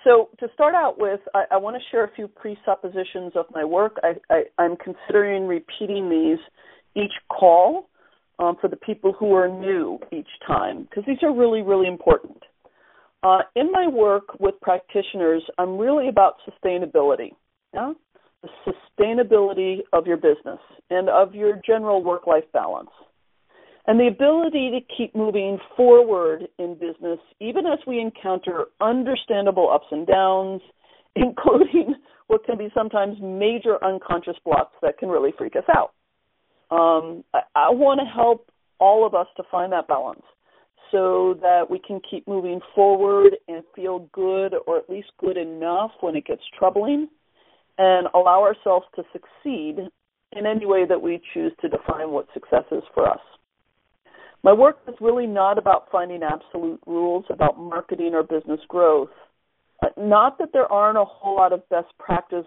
So to start out with, I want to share a few presuppositions of my work. I'm considering repeating these each call for the people who are new each time, because these are really, really important. In my work with practitioners, I'm really about sustainability, yeah? The sustainability of your business and of your general work-life balance. And the ability to keep moving forward in business, even as we encounter understandable ups and downs, including what can be sometimes major unconscious blocks that can really freak us out. I want to help all of us to find that balance so that we can keep moving forward and feel good, or at least good enough when it gets troubling, and allow ourselves to succeed in any way that we choose to define what success is for us. My work is really not about finding absolute rules about marketing or business growth. Not that there aren't a whole lot of best practices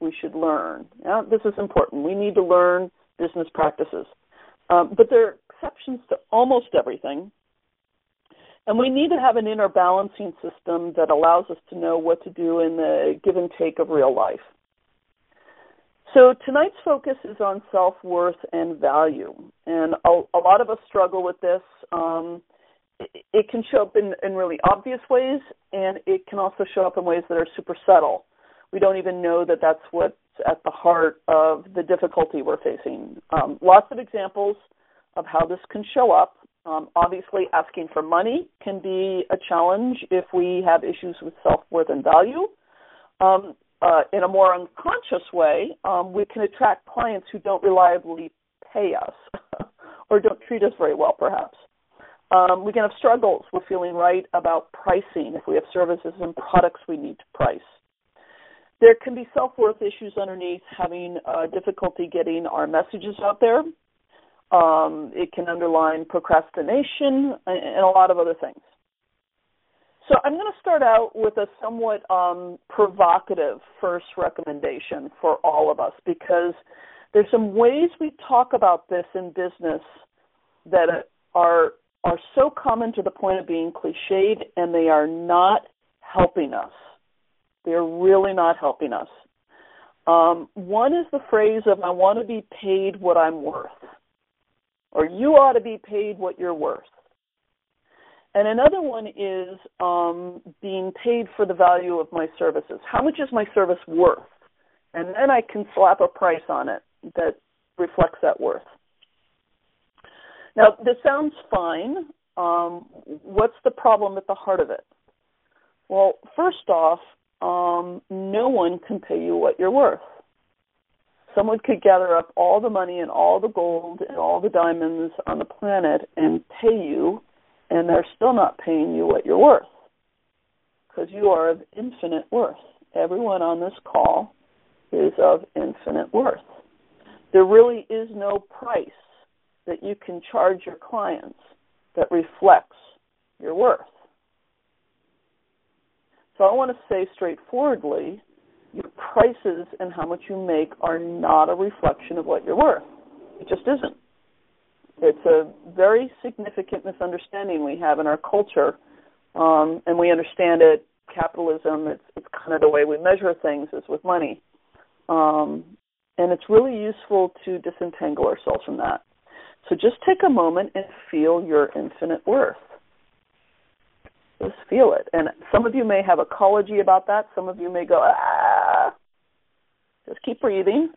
we should learn. Yeah, this is important. We need to learn business practices. But there are exceptions to almost everything. And we need to have an inner balancing system that allows us to know what to do in the give and take of real life. So tonight's focus is on self-worth and value, and a lot of us struggle with this. It can show up in really obvious ways, and it can also show up in ways that are super subtle. We don't even know that that's what's at the heart of the difficulty we're facing. Lots of examples of how this can show up. Obviously, asking for money can be a challenge if we have issues with self-worth and value. In a more unconscious way, we can attract clients who don't reliably pay us or don't treat us very well, perhaps. We can have struggles with feeling right about pricing if we have services and products we need to price. There can be self-worth issues underneath having difficulty getting our messages out there. It can underline procrastination and a lot of other things. So I'm going to start out with a somewhat provocative first recommendation for all of us, because there's some ways we talk about this in business that are so common to the point of being cliched, and they are not helping us. They're really not helping us. One is the phrase of, I want to be paid what I'm worth, or you ought to be paid what you're worth. And another one is being paid for the value of my services. How much is my service worth? And then I can slap a price on it that reflects that worth. Now, this sounds fine. What's the problem at the heart of it? Well, first off, no one can pay you what you're worth. Someone could gather up all the money and all the gold and all the diamonds on the planet and pay you, and they're still not paying you what you're worth, because you are of infinite worth. Everyone on this call is of infinite worth. There really is no price that you can charge your clients that reflects your worth. So I want to say straightforwardly, your prices and how much you make are not a reflection of what you're worth. It just isn't. It's a very significant misunderstanding we have in our culture, and we understand it. Capitalism, it's kind of the way we measure things is with money. And it's really useful to disentangle ourselves from that. So just take a moment and feel your infinite worth. Just feel it. And some of you may have ecology about that. Some of you may go, just keep breathing.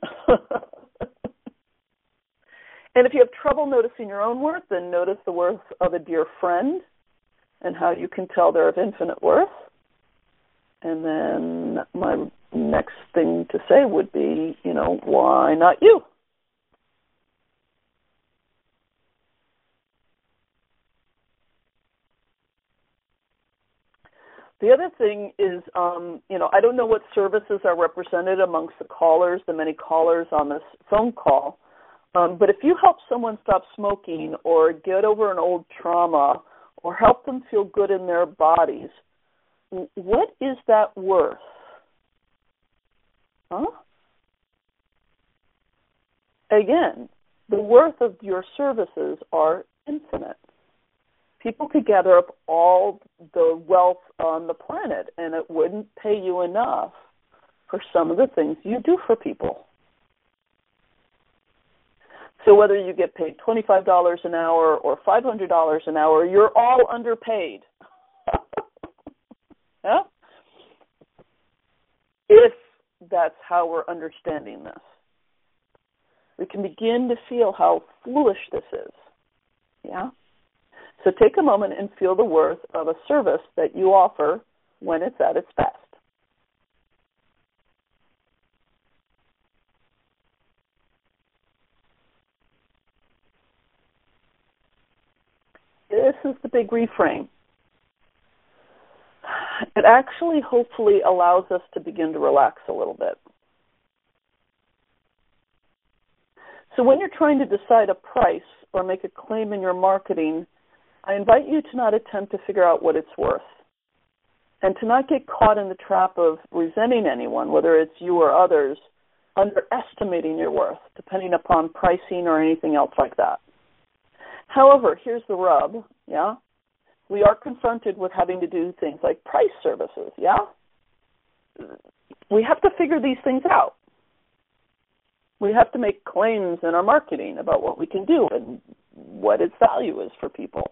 And if you have trouble noticing your own worth, then notice the worth of a dear friend and how you can tell they're of infinite worth. And then my next thing to say would be, why not you? The other thing is, I don't know what services are represented amongst the callers, the many callers on this phone call, but if you help someone stop smoking or get over an old trauma or help them feel good in their bodies, what is that worth? Huh? Again, the worth of your services are infinite. people could gather up all the wealth on the planet, and it wouldn't pay you enough for some of the things you do for people. So whether you get paid $25 an hour or $500 an hour, you're all underpaid. Yeah? If that's how we're understanding this, we can begin to feel how foolish this is. Yeah? So take a moment and feel the worth of a service that you offer when it's at its best. This is the big reframe. It actually hopefully allows us to begin to relax a little bit. So when you're trying to decide a price or make a claim in your marketing, I invite you to not attempt to figure out what it's worth and to not get caught in the trap of resenting anyone, whether it's you or others, underestimating your worth, depending upon pricing or anything else like that. However, here's the rub, yeah? We are confronted with having to do things like price services, yeah? We have to figure these things out. We have to make claims in our marketing about what we can do and what its value is for people.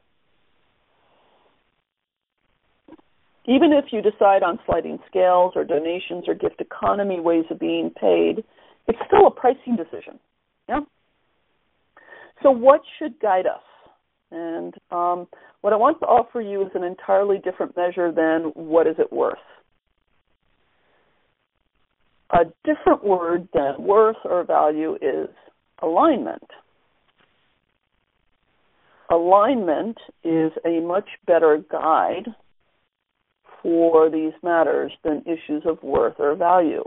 Even if you decide on sliding scales or donations or gift economy ways of being paid, it's still a pricing decision, yeah? So what should guide us? And what I want to offer you is an entirely different measure than what is it worth. A different word than worth or value is alignment. Alignment is a much better guide for these matters than issues of worth or value.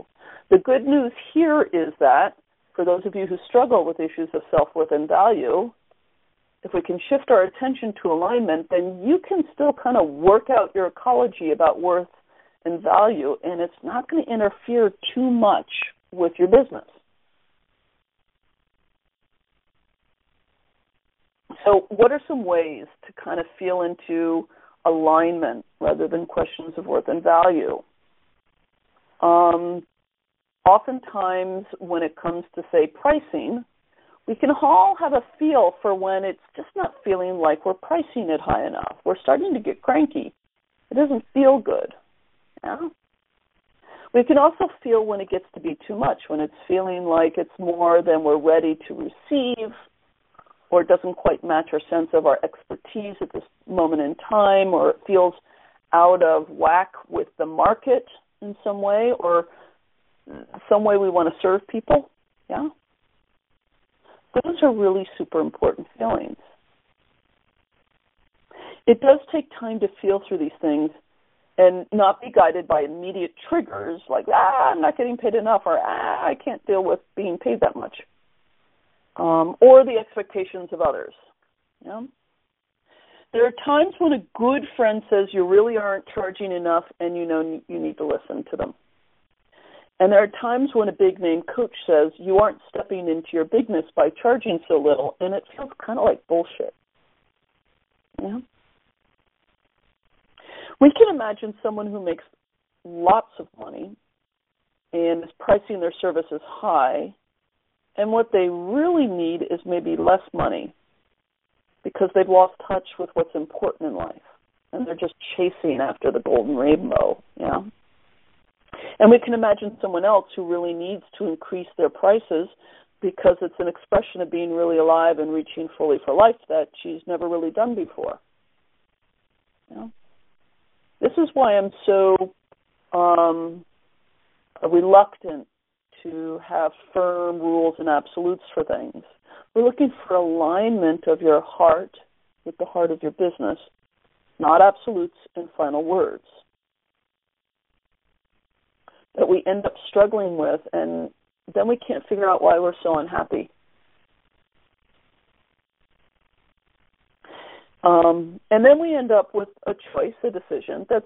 The good news here is that for those of you who struggle with issues of self-worth and value, if we can shift our attention to alignment, then you can still kind of work out your ecology about worth and value, and it's not going to interfere too much with your business. So what are some ways to kind of feel into alignment rather than questions of worth and value? Oftentimes when it comes to, say, pricing, we can all have a feel for when it's just not feeling like we're pricing it high enough. We're starting to get cranky. It doesn't feel good. Yeah? We can also feel when it gets to be too much, when it's feeling like it's more than we're ready to receive, or it doesn't quite match our sense of our expertise at this moment in time, or it feels out of whack with the market in some way, or some way we want to serve people. Yeah? Those are really super important feelings. It does take time to feel through these things and not be guided by immediate triggers like, I'm not getting paid enough, or I can't deal with being paid that much, or the expectations of others. Yeah? There are times when a good friend says you really aren't charging enough and you know you need to listen to them. And there are times when a big-name coach says you aren't stepping into your bigness by charging so little, and it feels kind of like bullshit. Yeah? We can imagine someone who makes lots of money and is pricing their services high, and what they really need is maybe less money because they've lost touch with what's important in life, and they're just chasing after the golden rainbow. Yeah. And we can imagine someone else who really needs to increase their prices because it's an expression of being really alive and reaching fully for life that she's never really done before. You know? This is why I'm so reluctant to have firm rules and absolutes for things. We're looking for alignment of your heart with the heart of your business, not absolutes and final words that we end up struggling with, and then we can't figure out why we're so unhappy. And then we end up with a choice, a decision that's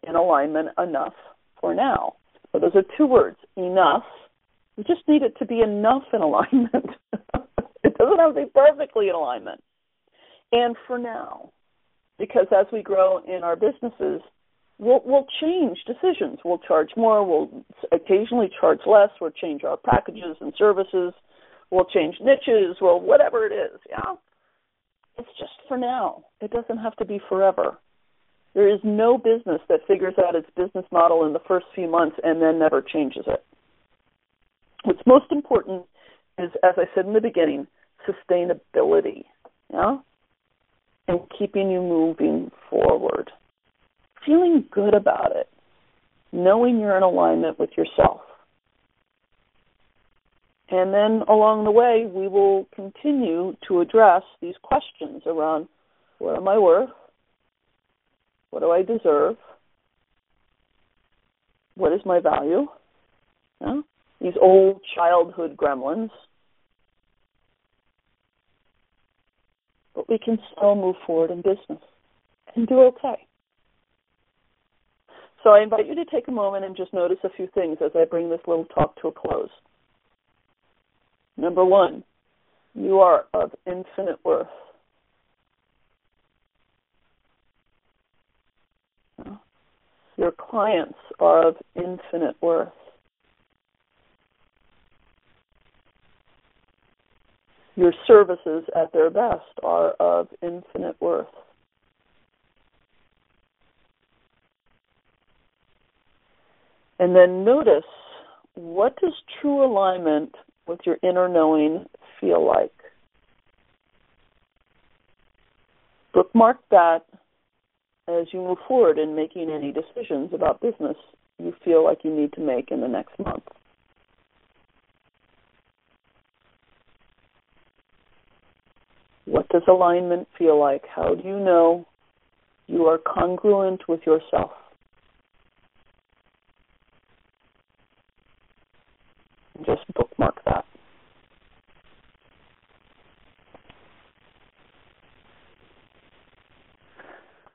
in alignment enough for now. So those are two words, enough. We just need it to be enough in alignment. It doesn't have to be perfectly in alignment. And for now. Because as we grow in our businesses, we'll change decisions. We'll charge more. We'll occasionally charge less. We'll change our packages and services. We'll change niches. Well, whatever it is, yeah? It's just for now. It doesn't have to be forever. There is no business that figures out its business model in the first few months and then never changes it. What's most important is, as I said in the beginning, sustainability, yeah? And keeping you moving forward. Feeling good about it. Knowing you're in alignment with yourself. And then along the way, we will continue to address these questions around what am I worth? What do I deserve? What is my value? Yeah? These old childhood gremlins. But we can still move forward in business and do okay. So I invite you to take a moment and just notice a few things as I bring this little talk to a close. Number one, you are of infinite worth. Your clients are of infinite worth. Your services at their best are of infinite worth. And then notice, what does true alignment with your inner knowing feel like? Bookmark that as you move forward in making any decisions about business you feel like you need to make in the next month. What does alignment feel like? How do you know you are congruent with yourself? Just bookmark that.